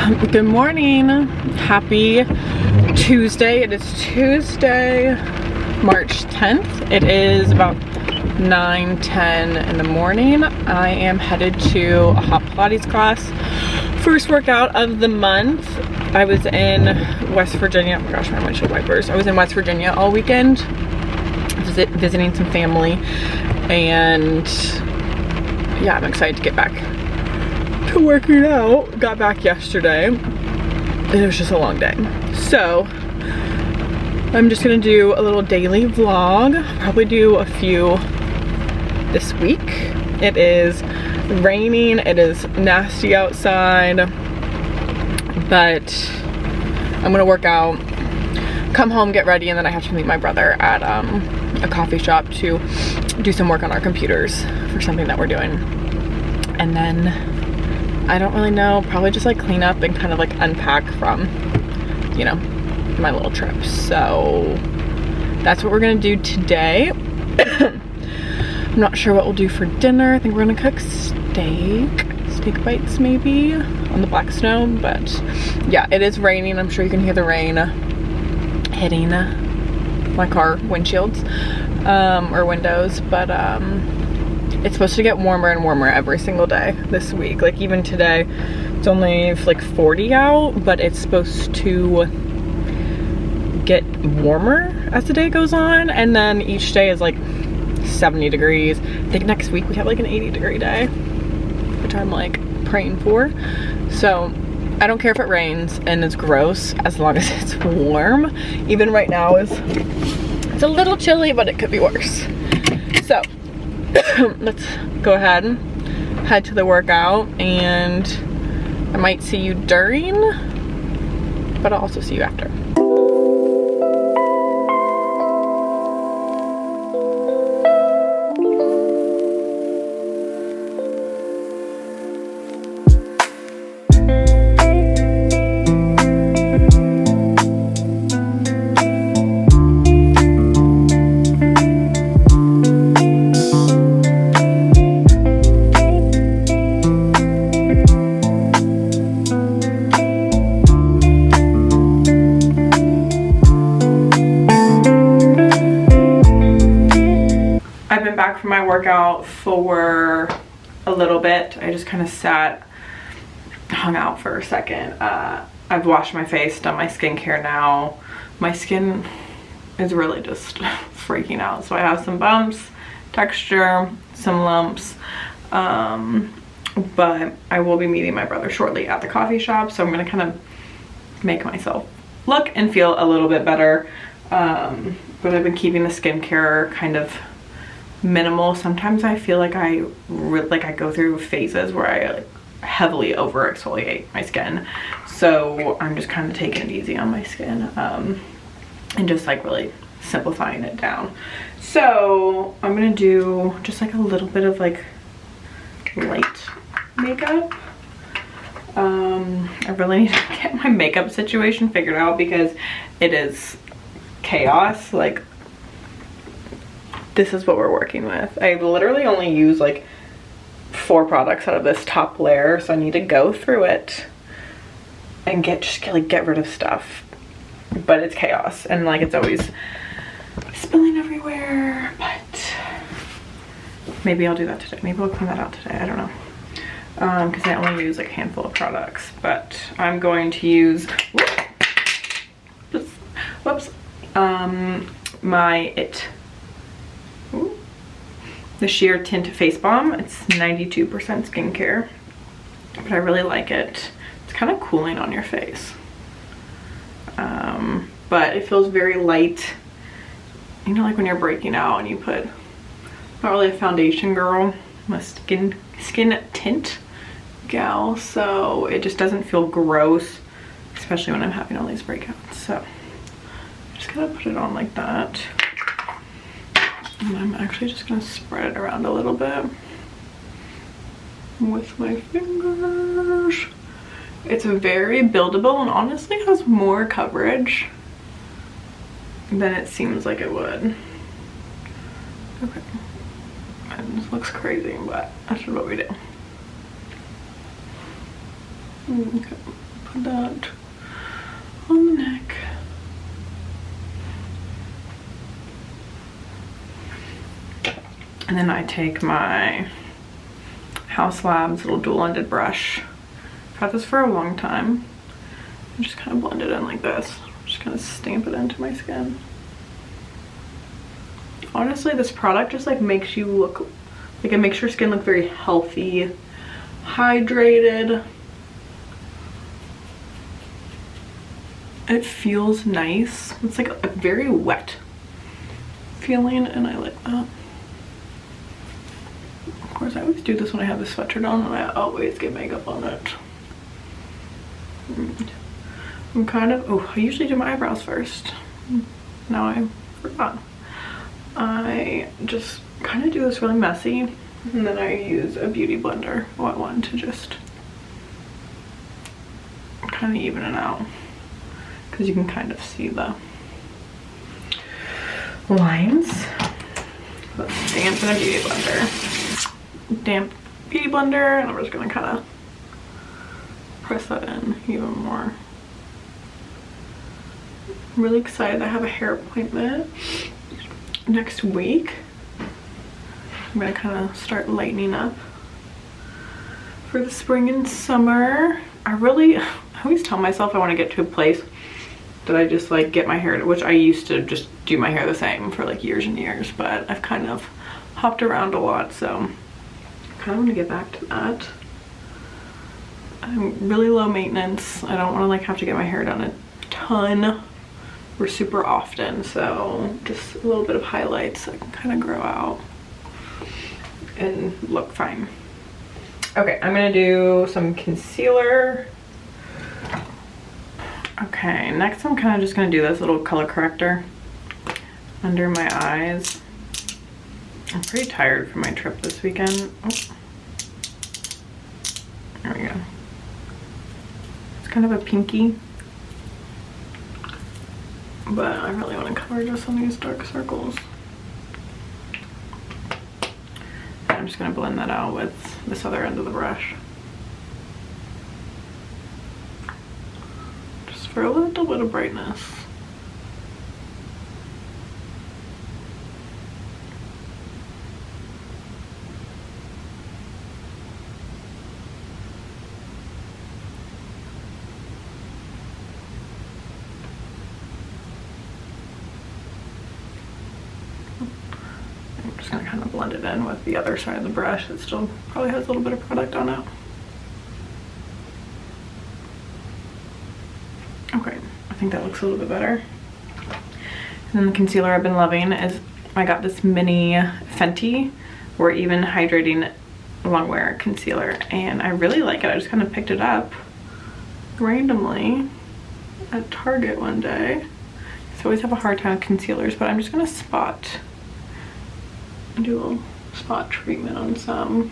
Good morning. Happy Tuesday. It is Tuesday, March 10th. It is about 9:10 in the morning. I am headed to a hot Pilates class. First workout of the month. I was in West Virginia. Oh my gosh, my windshield wipers. I was in West Virginia all weekend, visiting some family, and yeah, I'm excited to get back to working out. Got back yesterday and it was just a long day. So I'm just gonna do a little daily vlog. Probably do a few this week. It is raining, it is nasty outside, but I'm gonna work out, come home, get ready, and then I have to meet my brother at a coffee shop to do some work on our computers for something that we're doing. And then I don't really know, probably just like clean up and kind of like unpack from, you know, my little trip. So that's what we're gonna do today. I'm not sure what we'll do for dinner. I think we're gonna cook steak bites maybe on the black snow. But yeah, it is raining. I'm sure you can hear the rain hitting my car windshields or windows, but it's supposed to get warmer and warmer every single day this week. Like even today, it's only like 40 out, but it's supposed to get warmer as the day goes on, and then each day is like 70 degrees. I think next week we have like an 80-degree day, which I'm like praying for. So I don't care if it rains and it's gross as long as it's warm. Even right now it's a little chilly, but it could be worse. So let's go ahead and head to the workout, and I might see you during, but I'll also see you after. Back from my workout for a little bit. I just kind of hung out for a second. I've washed my face, done my skincare now. My skin is really just freaking out. So I have some bumps, texture, some lumps, but I will be meeting my brother shortly at the coffee shop. So I'm gonna kind of make myself look and feel a little bit better. But I've been keeping the skincare kind of minimal. Sometimes I feel like I go through phases where I like heavily over exfoliate my skin, so I'm just kind of taking it easy on my skin and just like really simplifying it down. So I'm gonna do just like a little bit of like light makeup. I really need to get my makeup situation figured out because it is chaos. Like, this is what we're working with. I literally only use like 4 products out of this top layer, so I need to go through it and just get rid of stuff. But it's chaos, and like it's always spilling everywhere. But maybe I'll do that today. Maybe I'll clean that out today. I don't know, because I only use like a handful of products. But I'm going to use my the Sheer Tint Face Balm. It's 92% skincare, but I really like it. It's kind of cooling on your face, but it feels very light. You know, like when you're breaking out and you put, not really a foundation girl, I'm a skin tint gal, so it just doesn't feel gross, especially when I'm having all these breakouts. So I'm just gonna put it on like that. And I'm actually just gonna spread it around a little bit with my fingers. It's very buildable and honestly has more coverage than it seems like it would. Okay. And this looks crazy, but that's just what we do. Okay. that on the neck. And then I take my House Labs little dual-ended brush. I've had this for a long time. I just kind of blend it in like this. Just kind of stamp it into my skin. Honestly, this product just like makes you look, like it makes your skin look very healthy, hydrated. It feels nice. It's like a very wet feeling and I like that. Of course, I always do this when I have the sweatshirt on and I always get makeup on it. I'm kind of, oh, I usually do my eyebrows first. Now I forgot. I just kind of do this really messy and then I use a beauty blender, one to just kind of even it out because you can kind of see the lines. Let's damp in a beauty blender. Damp beauty blender, and I'm just gonna kind of press that in even more. I'm really excited. I have a hair appointment next week. I'm gonna kind of start lightening up for the spring and summer. I always tell myself I want to get to a place that I just like get my hair, which I used to just do my hair the same for like years and years, but I've kind of hopped around a lot, so I kind of want to get back to that. I'm really low maintenance. I don't want to like have to get my hair done a ton or super often, so just a little bit of highlights so I can kind of grow out and look fine. Okay, I'm gonna do some concealer. Okay, next I'm kind of just gonna do this little color corrector under my eyes. I'm pretty tired from my trip this weekend. Oh. There we go. It's kind of a pinky, but I really want to cover just some of these dark circles. I'm just gonna blend that out with this other end of the brush. Just for a little bit of brightness. Just gonna kind of blend it in with the other side of the brush. It still probably has a little bit of product on it. Okay, I think that looks a little bit better. And then the concealer I've been loving is I got this mini Fenty or Even Hydrating Longwear concealer, and I really like it. I just kind of picked it up randomly at Target one day. So I always have a hard time with concealers, but I'm just gonna do a little spot treatment on some.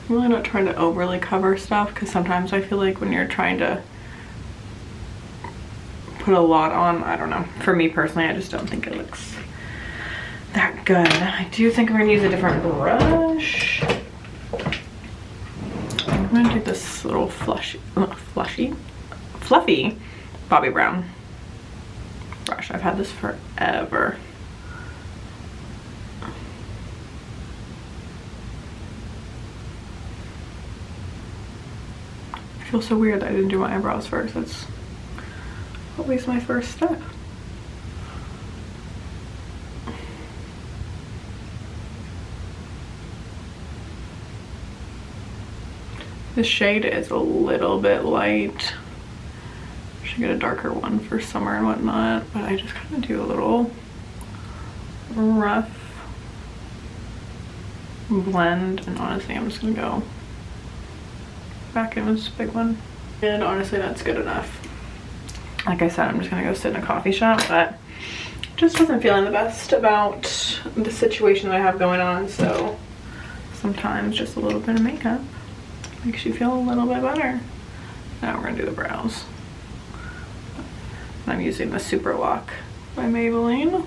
I'm really not trying to overly cover stuff because sometimes I feel like when you're trying to put a lot on, I don't know. For me personally, I just don't think it looks that good. I do think I'm gonna use a different brush. I'm gonna do this little fluffy Bobbi Brown brush. I've had this forever. I feel so weird that I didn't do my eyebrows first. That's always my first step. This shade is a little bit light. Should get a darker one for summer and whatnot, but I just kind of do a little rough blend, and honestly I'm just gonna go back in with this big one. And honestly that's good enough. Like I said, I'm just gonna go sit in a coffee shop, but just wasn't feeling the best about the situation that I have going on, so sometimes just a little bit of makeup makes you feel a little bit better. Now we're gonna do the brows. I'm using the Super Lock by Maybelline.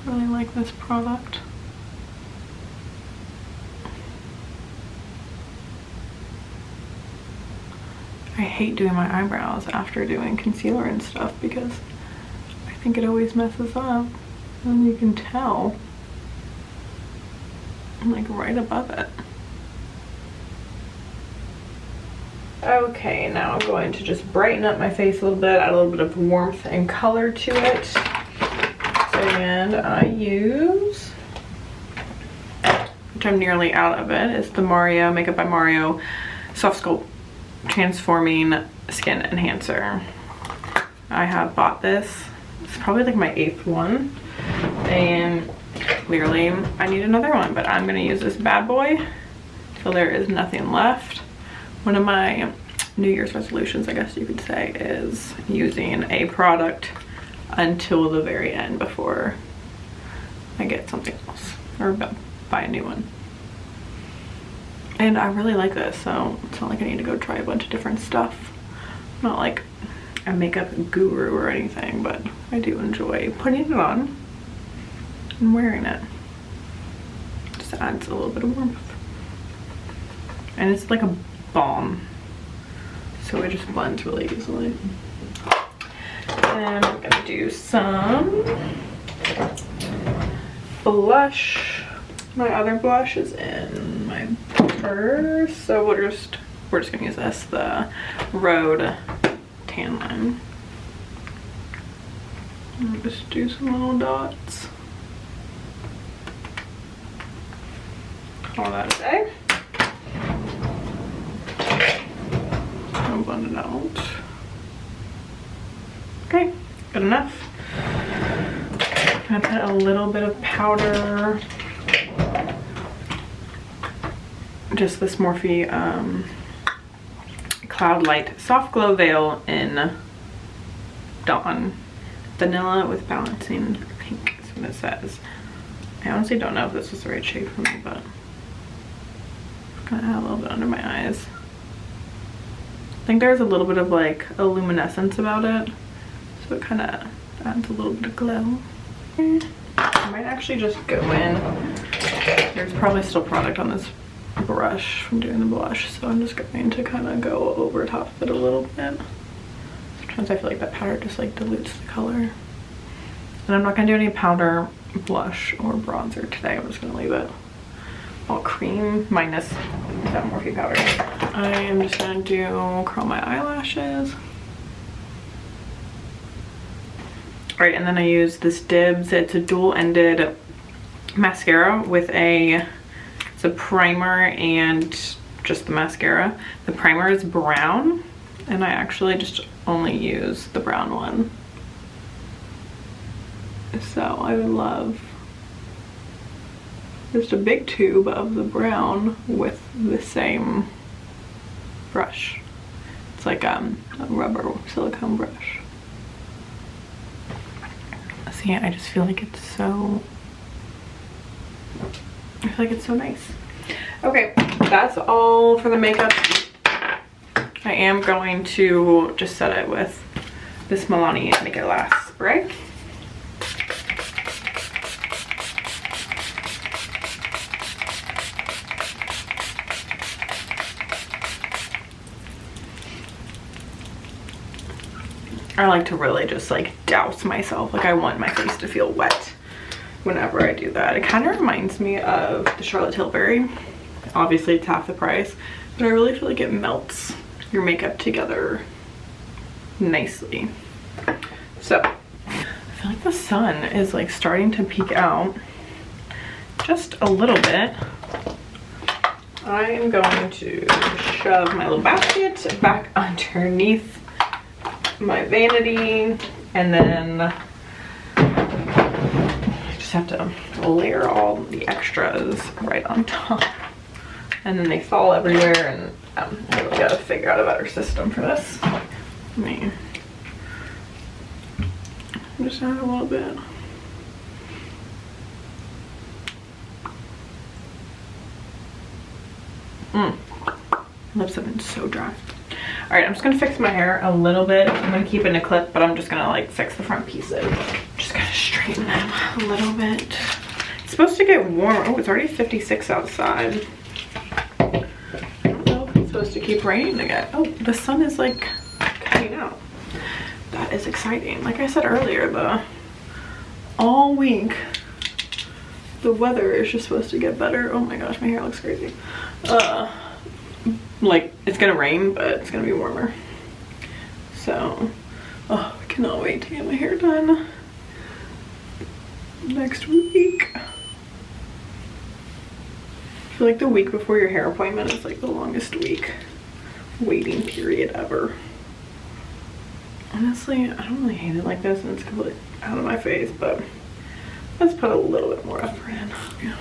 Really like this product. I hate doing my eyebrows after doing concealer and stuff because I think it always messes up. And you can tell, like right above it. Okay, now I'm going to just brighten up my face a little bit, add a little bit of warmth and color to it. And I use, which I'm nearly out of it, is the Mario Makeup by Mario Soft Sculpt Transforming Skin Enhancer. I have bought this. It's probably like my 8th one. And clearly I need another one, but I'm gonna use this bad boy till there is nothing left. One of my New Year's resolutions, I guess you could say, is using a product until the very end before I get something else or buy a new one. And I really like this, so it's not like I need to go try a bunch of different stuff. I'm not like a makeup guru or anything, but I do enjoy putting it on and wearing it. Just adds a little bit of warmth. And it's like a balm, so it just blends really easily. And I'm gonna do some blush. My other blush is in my purse, so we're just gonna use this, the Rhode Tan Line. I'll just do some little dots. Call that a day. I'll blend it out. Okay, good enough. I'm gonna put a little bit of powder. Just this Morphe Cloud Light Soft Glow Veil in Dawn. Vanilla with Balancing Pink is what it says. I honestly don't know if this is the right shade for me, but I'm gonna add a little bit under my eyes. I think there's a little bit of like a luminescence about it, so it kind of adds a little bit of glow. I might actually just go in. There's probably still product on this brush from doing the blush, so I'm just going to kind of go over top of it a little bit. Sometimes I feel like that powder just like dilutes the color. And I'm not going to do any powder, blush, or bronzer today. I'm just going to leave it all cream minus that Morphe powder. I am just going to curl my eyelashes. Alright, and then I use this Dibs. It's a dual-ended mascara with it's a primer and just the mascara. The primer is brown, and I actually just only use the brown one. So I would love just a big tube of the brown with the same brush. It's like a rubber silicone brush. See, I just feel like it's so, I feel like it's so nice. Okay, that's all for the makeup. I am going to just set it with this Milani Make It Last spray. I like to really just like douse myself. Like I want my face to feel wet whenever I do that. It kind of reminds me of the Charlotte Tilbury. Obviously it's half the price, but I really feel like it melts your makeup together nicely. So I feel like the sun is like starting to peek out just a little bit. I am going to shove my little basket back underneath my vanity, and then I just have to layer all the extras right on top, and then they fall everywhere, and I really gotta figure out a better system for this. Let me just add a little bit. Lips have been so dry. Alright, I'm just gonna fix my hair a little bit. I'm gonna keep it in a clip, but I'm just gonna like fix the front pieces. Just gonna straighten them a little bit. It's supposed to get warm. Oh, it's already 56 outside. I don't know if it's supposed to keep raining again. Oh, the sun is like coming out. That is exciting. Like I said earlier, all week the weather is just supposed to get better. Oh my gosh, my hair looks crazy. Like it's gonna rain, but it's gonna be warmer. So, oh, I cannot wait to get my hair done next week. I feel like the week before your hair appointment is like the longest week waiting period ever. Honestly, I don't really hate it like this and it's completely out of my face, but let's put a little bit more effort in. Yeah.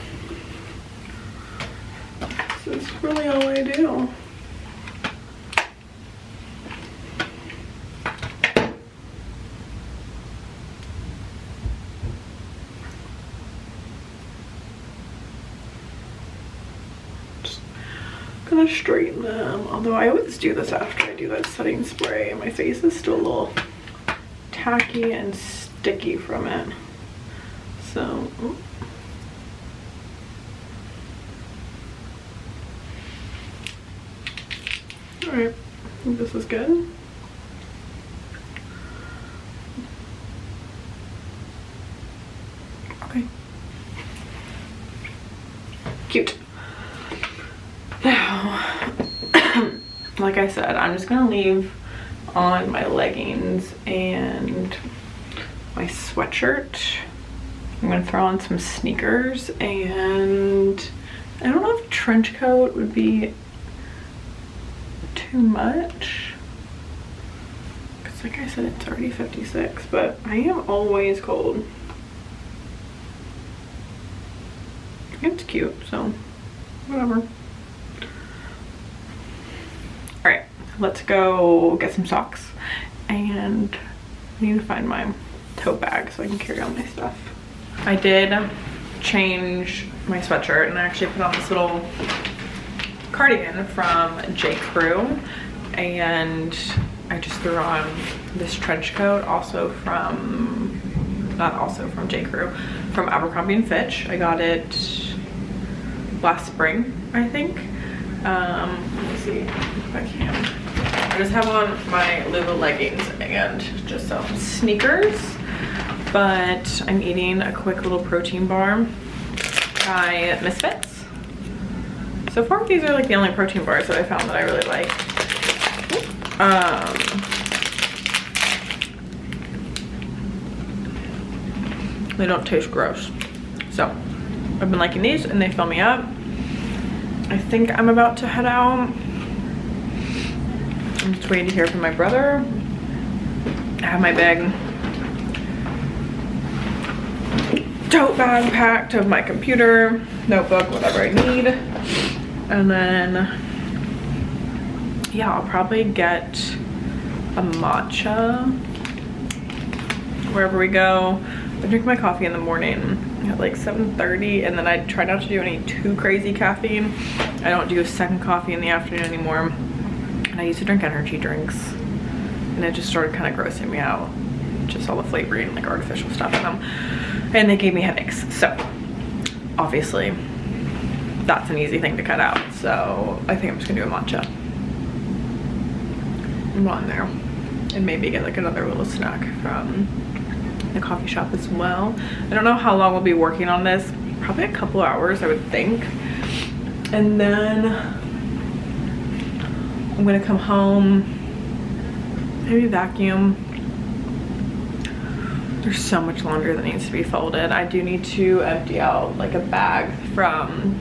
This is really all I do. Gonna straighten them, although I always do this after I do that setting spray and my face is still a little tacky and sticky from it. So all right, I think this is good. Okay, cute. Now, like I said, I'm just gonna leave on my leggings and my sweatshirt. I'm gonna throw on some sneakers, and I don't know if trench coat would be too much, because like I said, it's already 56, but I am always cold. It's cute, so whatever. Alright, let's go get some socks, and I need to find my tote bag so I can carry all my stuff. I did change my sweatshirt and I actually put on this little cardigan from J. Crew, and I just threw on this trench coat also from, not also from J. Crew, from Abercrombie & Fitch. I got it last spring, I think. Let me see if I can. I just have on my Lulu leggings and just some sneakers, but I'm eating a quick little protein bar by Misfits. So far, these are like the only protein bars that I found that I really like. They don't taste gross. So I've been liking these and they fill me up. I think I'm about to head out. I'm just waiting to hear from my brother. I have my big tote bag packed of my computer, notebook, whatever I need. And then, yeah, I'll probably get a matcha wherever we go. I drink my coffee in the morning at like 7:30, and then I try not to do any too crazy caffeine. I don't do a second coffee in the afternoon anymore. And I used to drink energy drinks, and it just started kind of grossing me out. Just all the flavoring, like artificial stuff in them. And they gave me headaches. So obviously that's an easy thing to cut out. So I think I'm just gonna do a matcha. I'm on there. And maybe get like another little snack from the coffee shop as well. I don't know how long we'll be working on this. Probably a couple hours, I would think. And then I'm gonna come home, maybe vacuum. There's so much laundry that needs to be folded. I do need to empty out like a bag from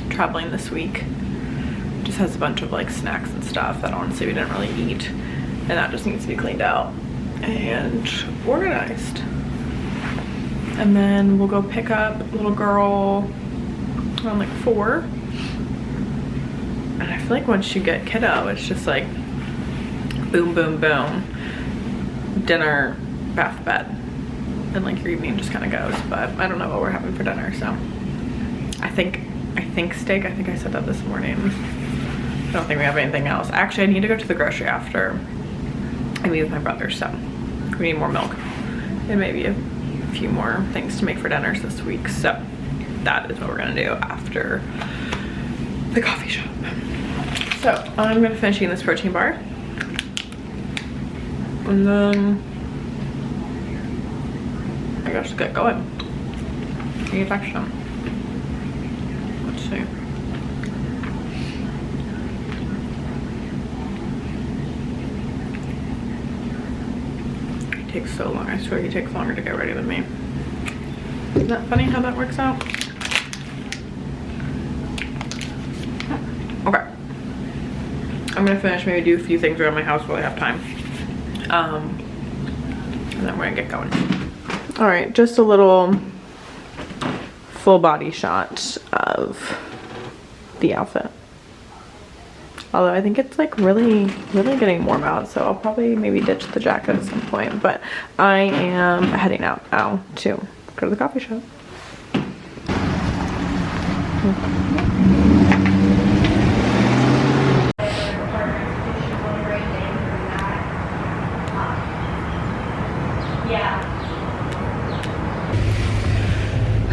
traveling this week. It just has a bunch of like snacks and stuff that honestly we didn't really eat, and that just needs to be cleaned out and organized. And then we'll go pick up little girl around like 4. And I feel like once you get kiddo, it's just like boom, boom, boom. Dinner, bath, bed. And like your evening just kind of goes. But I don't know what we're having for dinner, so I think steak. I think I said that this morning. I don't think we have anything else. Actually, I need to go to the grocery after I meet with my brother, so we need more milk and maybe a few more things to make for dinners this week. So that is what we're gonna do after the coffee shop. So So I'm gonna finish eating this protein bar. And then I guess get going. Eat action. Let's see. It takes so long. I swear he takes longer to get ready than me. Isn't that funny how that works out? Okay. I'm gonna finish, maybe do a few things around my house while I have time. And then we're gonna get going. All right, just a little full body shot of the outfit. Although I think it's like really getting warm out, so I'll probably maybe ditch the jacket at some point. But I am heading out now to go to the coffee shop.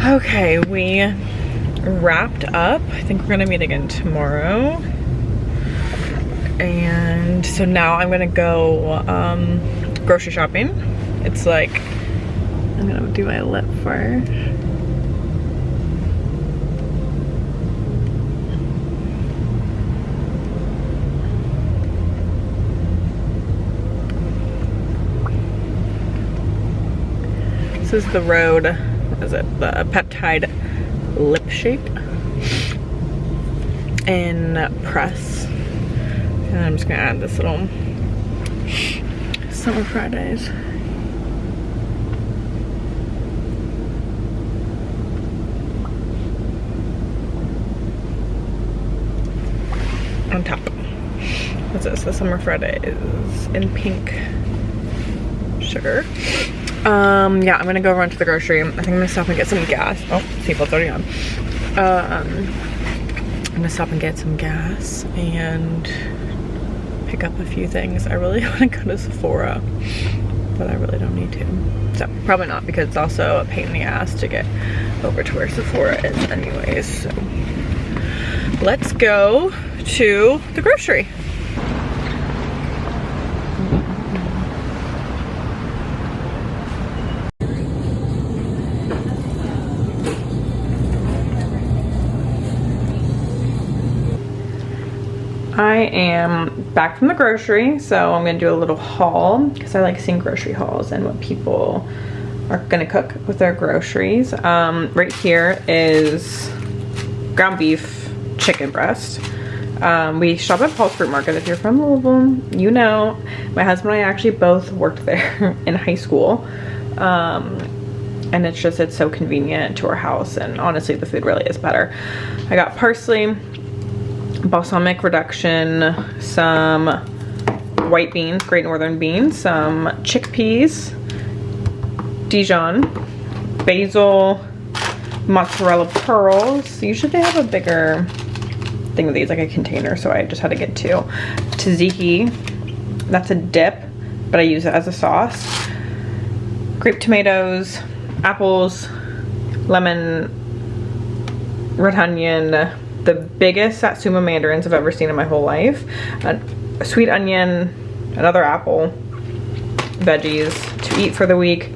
Okay, we wrapped up. I think we're gonna meet again tomorrow. And so now I'm gonna go grocery shopping. It's like, I'm gonna do my lip first. This is the Rhode, what is it? The Peptide Lip Shape in Press. And I'm just gonna add this little Summer Fridays. On top. What's this? The Summer Friday is in pink sugar. Yeah, I'm gonna go run to the grocery. I think I'm gonna stop and get some gas. Oh, seatbelt's already on. I'm gonna stop and get some gas and pick up a few things. I really want to go to Sephora, but I really don't need to. So probably not, because it's also a pain in the ass to get over to where Sephora is anyways. So let's go to the grocery. I am back from the grocery, so I'm gonna do a little haul because I like seeing grocery hauls and what people are gonna cook with their groceries. Right here is ground beef chicken breast. We shop at Paul's Fruit Market. If you're from Louisville, you know my husband and I actually both worked there in high school. And it's so convenient to our house, and honestly the food really is better. I got parsley, balsamic reduction, some white beans, Great Northern beans, some chickpeas, Dijon, basil, mozzarella pearls. Usually they have a bigger thing of these, like a container, so I just had to get two. Tzatziki, that's a dip, but I use it as a sauce. Grape tomatoes, apples, lemon, red onion, the biggest Satsuma mandarins I've ever seen in my whole life, a sweet onion, another apple, veggies to eat for the week,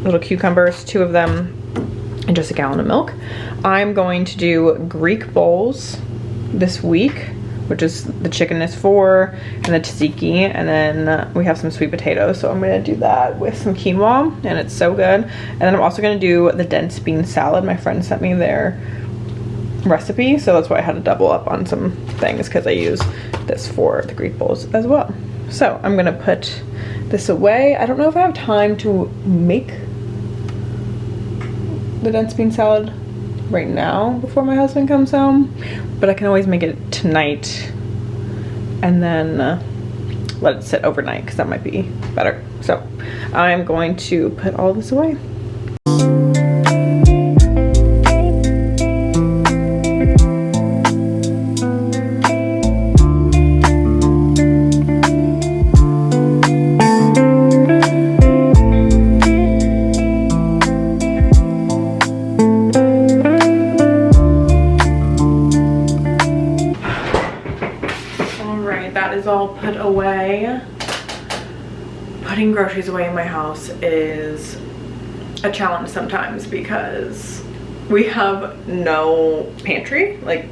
little cucumbers, 2 of them, and just a gallon of milk. I'm going to do Greek bowls this week, which is the chicken is 4 and the tzatziki, and then we have some sweet potatoes, so I'm gonna do that with some quinoa, and it's so good. And then I'm also gonna do the dense bean salad. My friend sent me their recipe, so that's why I had to double up on some things, because I use this for the Greek bowls as well. So I'm gonna put this away. I don't know if I have time to make the dense bean salad right now before my husband comes home, but I can always make it tonight and then let it sit overnight, because that might be better. So I'm going to put all this away. Putting groceries away in my house is a challenge sometimes because we have no pantry. Like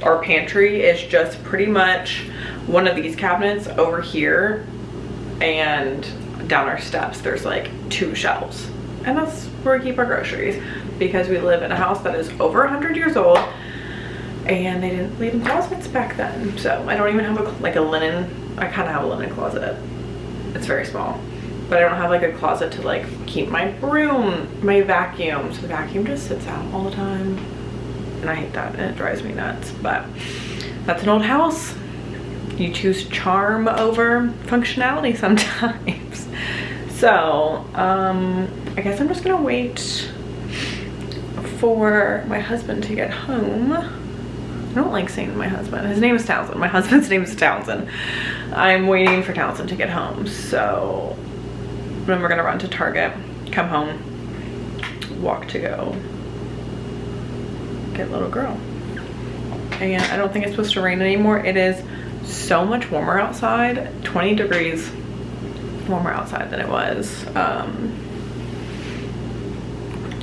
our pantry is just pretty much one of these cabinets over here, and down our steps there's like 2 shelves, and that's where we keep our groceries because we live in a house that is over 100 years old and they didn't leave in closets back then. So I don't even have a linen. I kind of have a linen closet. It's very small, but I don't have like a closet to like keep my broom, my vacuum. So the vacuum just sits out all the time and I hate that and it drives me nuts. But that's an old house. You choose charm over functionality sometimes. So I guess I'm just gonna wait for my husband to get home. I don't like saying my husband. His name is Townsend. My husband's name is Townsend. I'm waiting for Townsend to get home. So then we're gonna run to Target, come home, walk to go get little girl. And I don't think it's supposed to rain anymore. It is so much warmer outside, 20 degrees warmer outside than it was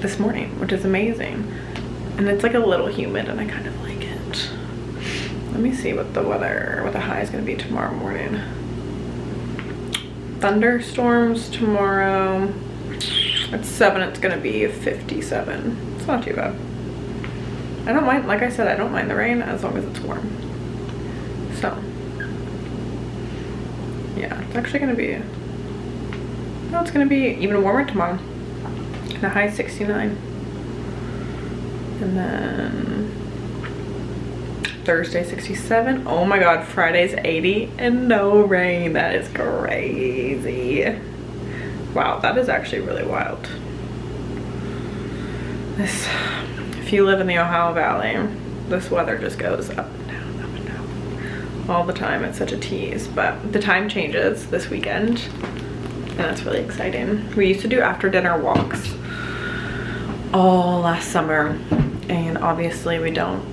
this morning, which is amazing. And it's like a little humid and I kind of like it. Let me see what the high is gonna be tomorrow morning. Thunderstorms tomorrow. At 7 it's gonna be 57. It's not too bad. I don't mind, like I said, I don't mind the rain as long as it's warm. So yeah, it's actually gonna be, no, it's gonna be even warmer tomorrow. The high 69. And then Thursday 67. Oh my god, Friday's 80 and no rain. That is crazy. Wow, that is actually really wild. This, if you live in the Ohio Valley, this weather just goes up and down all the time. It's such a tease, but the time changes this weekend and that's really exciting. We used to do after dinner walks all last summer and obviously we don't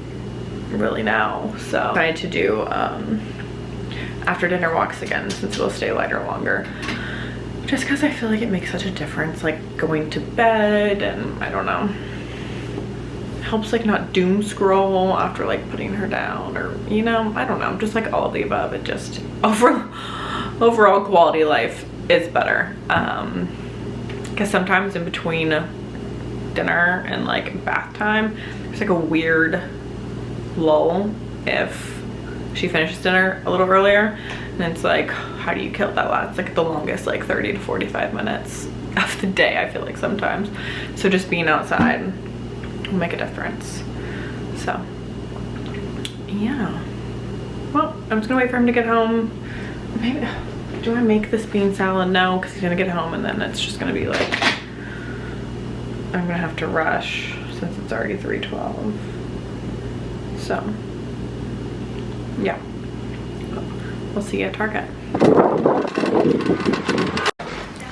really now, so I decided to do after dinner walks again since it'll stay lighter longer, just because I feel like it makes such a difference, like going to bed, and I don't know, helps like not doom scroll after like putting her down, or you know, I don't know, just like all of the above. It just overall quality life is better, because sometimes in between dinner and like bath time there's like a weird lull if she finishes dinner a little earlier, and it's like, how do you kill that last, like the longest like 30 to 45 minutes of the day, I feel like sometimes. So just being outside will make a difference. So yeah, well, I'm just gonna wait for him to get home. Maybe, do I make this bean salad? No, because he's gonna get home and then it's just gonna be like, I'm gonna have to rush since it's already 3:12. So yeah, we'll see you at Target.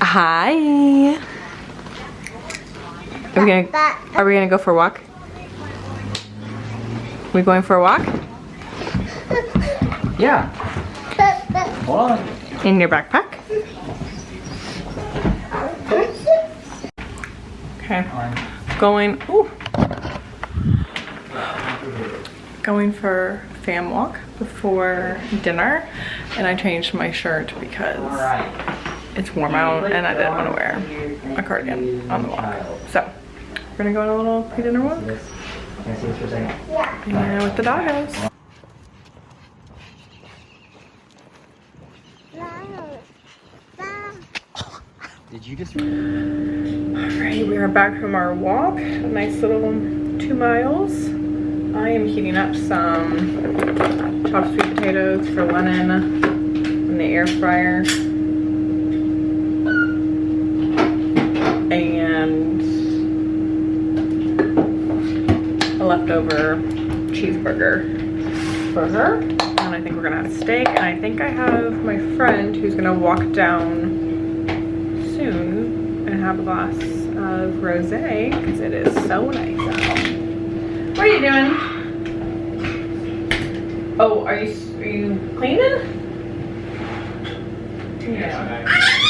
Hi. Are we gonna go for a walk? We going for a walk? Yeah. Hold on. In your backpack? Okay. Going. Ooh. Going for fam walk before dinner, and I changed my shirt because it's warm out and I didn't want to wear a cardigan on the walk. So we're gonna go on a little pre-dinner walk. Yeah, with the doggos. Did you just? Alright, we are back from our walk. A nice little 2 miles. I am heating up some chopped sweet potatoes for Lennon in the air fryer. And a leftover cheeseburger for her. And I think we're gonna have steak. And I think I have my friend who's gonna walk down soon and have a glass of rosé because it is so nice out. What are you doing? Oh, are you cleaning? Yeah.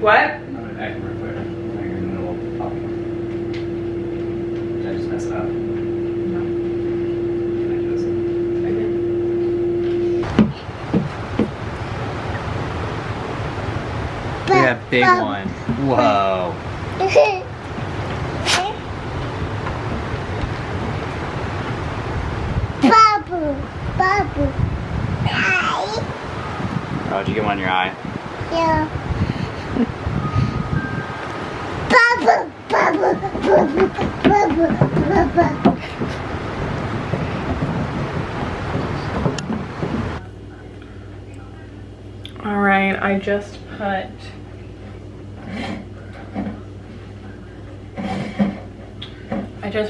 What? I'm gonna back real quick. I'm in the middle of popping. Did I just mess it up? No. Can I do this? I did. Look at that big one. Whoa. Babu. Oh, did you get one in your eye? Yeah. Babu. All right, I just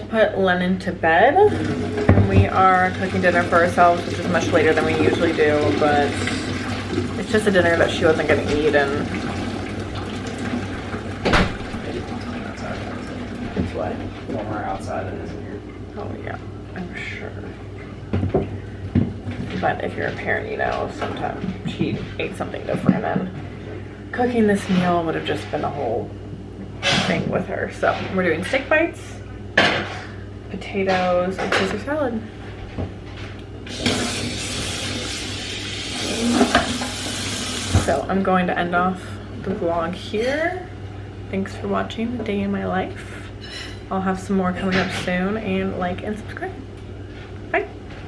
put Lennon to bed, and we are cooking dinner for ourselves, which is much later than we usually do, but it's just a dinner that she wasn't gonna eat, and it's what? Warmer outside than it is in here. Oh yeah, I'm sure. But if you're a parent, you know, sometimes she ate something different, and cooking this meal would have just been a whole thing with her. So we're doing steak bites, potatoes, and Caesar salad. So I'm going to end off the vlog here. Thanks for watching the day in my life. I'll have some more coming up soon, and like and subscribe.